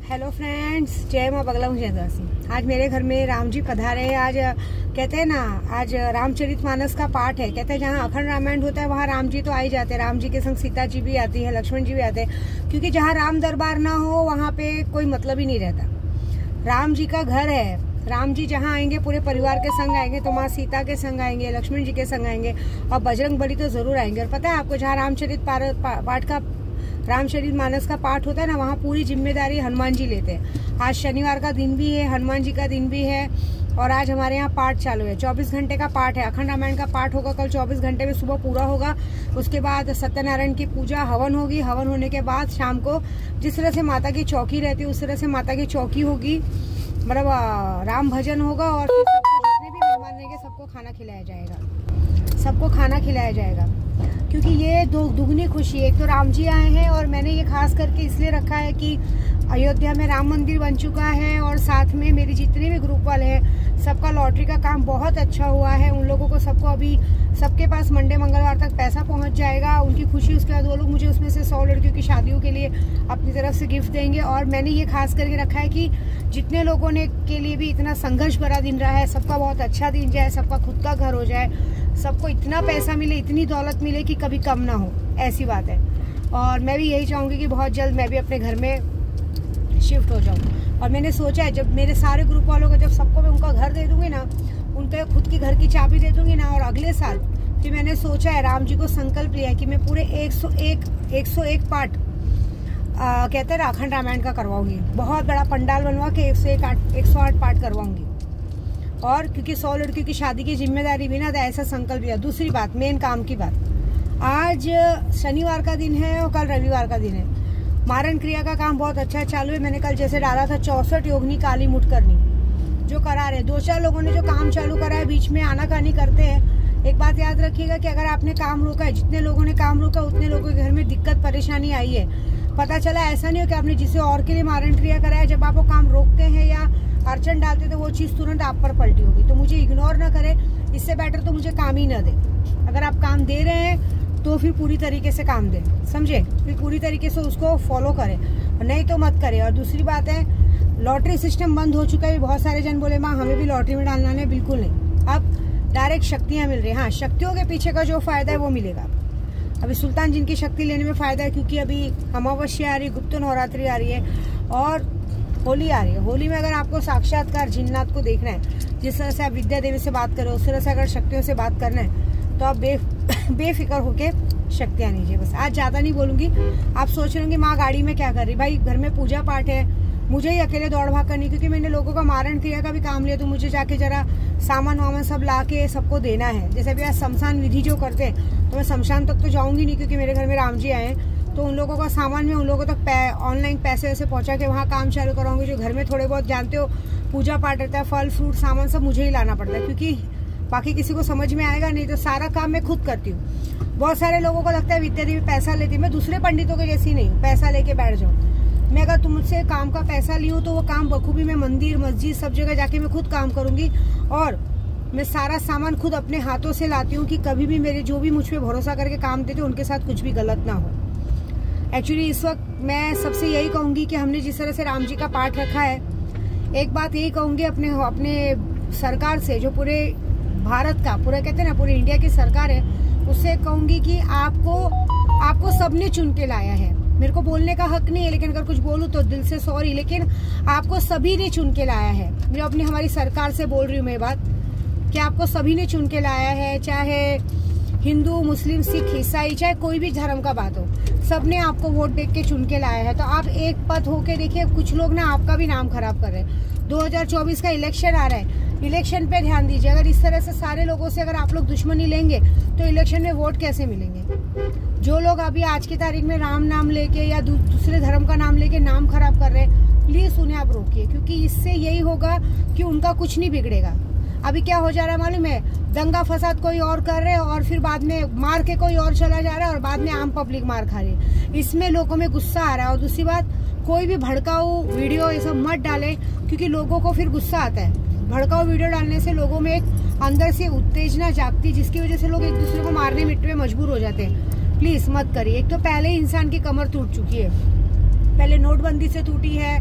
Hello friends, जय माँ बगला दासी। आज मेरे घर में राम जी पधारे हैं। आज कहते हैं ना, आज रामचरितमानस का पाठ है। कहते हैं जहाँ अखंड रामायण होता है वहाँ राम जी तो आ ही जाते हैं। राम जी के संग सीता जी भी आती है, लक्ष्मण जी भी आते हैं, क्योंकि जहाँ राम दरबार ना हो वहाँ पे कोई मतलब ही नहीं रहता। राम जी का घर है। राम जी जहाँ आएंगे पूरे परिवार के संग आएंगे, तो माँ सीता के संग आएंगे, लक्ष्मण जी के संग आएंगे और बजरंग बली तो जरूर आएंगे। और पता है आपको, जहाँ रामचरितमानस का पाठ होता है ना, वहाँ पूरी जिम्मेदारी हनुमान जी लेते हैं। आज शनिवार का दिन भी है, हनुमान जी का दिन भी है और आज हमारे यहाँ पाठ चालू है। 24 घंटे का पाठ है। अखंड रामायण का पाठ होगा कल 24 घंटे में, सुबह पूरा होगा। उसके बाद सत्यनारायण की पूजा, हवन होगी। हवन होने के बाद शाम को जिस तरह से माता की चौकी रहती है उस तरह से माता की चौकी होगी, मतलब राम भजन होगा। और फिर सबको जितने भी मेहमान रहेंगे सबको खाना खिलाया जाएगा, सबको खाना खिलाया जाएगा, क्योंकि ये दुगनी खुशी है। एक तो राम जी आए हैं और मैंने ये खास करके इसलिए रखा है कि अयोध्या में राम मंदिर बन चुका है और साथ में मेरे जितने भी ग्रुप वाले हैं सबका लॉटरी का काम बहुत अच्छा हुआ है। उन लोगों को सबको अभी सबके पास मंडे मंगलवार तक पैसा पहुंच जाएगा, उनकी खुशी। उसके बाद वो लोग मुझे उसमें से 100 लड़कियों की शादियों के लिए अपनी तरफ से गिफ्ट देंगे। और मैंने ये खास करके रखा है कि जितने लोगों ने के लिए भी इतना संघर्ष भरा दिन रहा है, सबका बहुत अच्छा दिन जाए, सबका खुद का घर हो जाए, सबको इतना पैसा मिले, इतनी दौलत मिले कि कभी कम ना हो, ऐसी बात है। और मैं भी यही चाहूँगी कि बहुत जल्द मैं भी अपने घर में शिफ्ट हो जाऊँ। और मैंने सोचा है, जब मेरे सारे ग्रुप वालों को जब सबको मैं उनका घर दे दूंगी ना, उनके खुद की घर की चाबी दे दूंगी ना, और अगले साल फिर मैंने सोचा है, राम जी को संकल्प लिया है कि मैं पूरे 101 पाठ कहते हैं अखंड रामायण का करवाऊंगी। बहुत बड़ा पंडाल बनवा के 108 पाठ करवाऊंगी। और क्योंकि 100 लड़कियों की शादी की जिम्मेदारी भी ना, तो ऐसा संकल्प लिया। दूसरी बात, मेन काम की बात, आज शनिवार का दिन है और कल रविवार का दिन है। मारण क्रिया का काम बहुत अच्छा चालू है। मैंने कल जैसे डाला था 64 योगनी काली मुठ करनी, जो करा रहे 2-4 लोगों ने जो काम चालू करा है, बीच में आनाकानी करते हैं। एक बात याद रखिएगा कि अगर आपने काम रोका है, जितने लोगों ने काम रोका उतने लोगों के घर में दिक्कत परेशानी आई है। पता चला ऐसा नहीं हो कि आपने जिसे और के लिए मारण क्रिया कराया, जब आप वो काम रोकते हैं या अर्चन डालते तो वो चीज तुरंत आप पर पलटी होगी। तो मुझे इग्नोर ना करे, इससे बेटर तो मुझे काम ही ना दे। अगर आप काम दे रहे हैं तो फिर पूरी तरीके से काम दें, समझे? फिर पूरी तरीके से उसको फॉलो करें, नहीं तो मत करें। और दूसरी बात है, लॉटरी सिस्टम बंद हो चुका है। बहुत सारे जन बोले माँ हमें भी लॉटरी में डालना है। बिल्कुल नहीं, अब डायरेक्ट शक्तियाँ मिल रही हैं। हाँ, शक्तियों के पीछे का जो फायदा है वो मिलेगा। अभी सुल्तान जिनकी शक्ति लेने में फायदा है, क्योंकि अभी अमावस्या आ रही, गुप्त नवरात्रि आ रही है और होली आ रही है। होली में अगर आपको साक्षात्कार जिन्नात को देखना है, जिस तरह से आप विद्या देवी से बात करो, उस तरह से अगर शक्तियों से बात करना है, तो आप बेफिक्र होके शक्तियाँ लीजिए। बस आज ज्यादा नहीं बोलूंगी। आप सोच रहे होंगे माँ गाड़ी में क्या कर रही? भाई घर में पूजा पाठ है, मुझे ही अकेले दौड़ भाग करनी, क्योंकि मैंने लोगों का मारण क्रिया का भी काम लिया, तो मुझे जाके जरा सामान वामान सब ला के सबको देना है। जैसे अभी आज शमशान विधि जो करते हैं, तो मैं शमशान तक तो जाऊंगी नहीं, क्योंकि मेरे घर में राम जी आए हैं। तो उन लोगों का सामान में उन लोगों तक ऑनलाइन पैसे वैसे पहुंचा के वहाँ काम चालू कराऊंगी। जो घर में थोड़े बहुत जानते हो पूजा पाठ रहता है, फल फ्रूट सामान सब मुझे ही लाना पड़ता है, क्योंकि बाकी किसी को समझ में आएगा नहीं। तो सारा काम मैं खुद करती हूँ। बहुत सारे लोगों को लगता है विद्या देवी पैसा लेती है। मैं दूसरे पंडितों के जैसी नहीं हूँ, पैसा लेके बैठ जाऊँ। मैं अगर तुमसे काम का पैसा ली हूँ तो वो काम बखूबी में मंदिर मस्जिद सब जगह जाके मैं खुद काम करूंगी। और मैं सारा सामान खुद अपने हाथों से लाती हूँ, कि कभी भी मेरे जो भी मुझ पे भरोसा करके काम देते उनके साथ कुछ भी गलत ना हो। एक्चुअली इस वक्त मैं सबसे यही कहूंगी कि हमने जिस तरह से राम जी का पाठ रखा है, एक बात यही कहूंगी अपने सरकार से, जो पूरे भारत का, पूरा कहते हैं ना पूरे इंडिया की सरकार है, उससे कहूंगी कि आपको सबने चुन के लाया है। मेरे को बोलने का हक नहीं है, लेकिन अगर कुछ बोलूं तो दिल से सॉरी, लेकिन आपको सभी ने चुन के लाया है। मैं अपनी हमारी सरकार से बोल रही हूँ मैं बात, कि आपको सभी ने चुन के लाया है। चाहे हिंदू मुस्लिम सिख ईसाई, चाहे कोई भी धर्म का बात हो, सबने आपको वोट देख के चुन के लाया है। तो आप एक पद होके देखिए, कुछ लोग ना आपका भी नाम खराब कर रहे हैं। 2024 का इलेक्शन आ रहा है, इलेक्शन पे ध्यान दीजिए। अगर इस तरह से सारे लोगों से अगर आप लोग दुश्मनी लेंगे तो इलेक्शन में वोट कैसे मिलेंगे? जो लोग अभी आज की तारीख में राम नाम लेके या दूसरे धर्म का नाम लेके नाम खराब कर रहे हैं, प्लीज उन्हें आप रोकिए, क्योंकि इससे यही होगा कि उनका कुछ नहीं बिगड़ेगा। अभी क्या हो जा रहा है मालूम है? दंगा फसाद कोई और कर रहे हैं और फिर बाद में मार के कोई और चला जा रहा है और बाद में आम पब्लिक मार खा रही है। इसमें लोगों में गुस्सा आ रहा है। और दूसरी बात, कोई भी भड़काऊ वीडियो ये सब मत डाले, क्योंकि लोगों को फिर गुस्सा आता है। भड़काऊ वीडियो डालने से लोगों में एक अंदर से उत्तेजना जागती, जिसकी वजह से लोग एक दूसरे को मारने मिटने में मजबूर हो जाते हैं। प्लीज मत करिए। एक तो पहले ही इंसान की कमर टूट चुकी है, पहले नोटबंदी से टूटी है,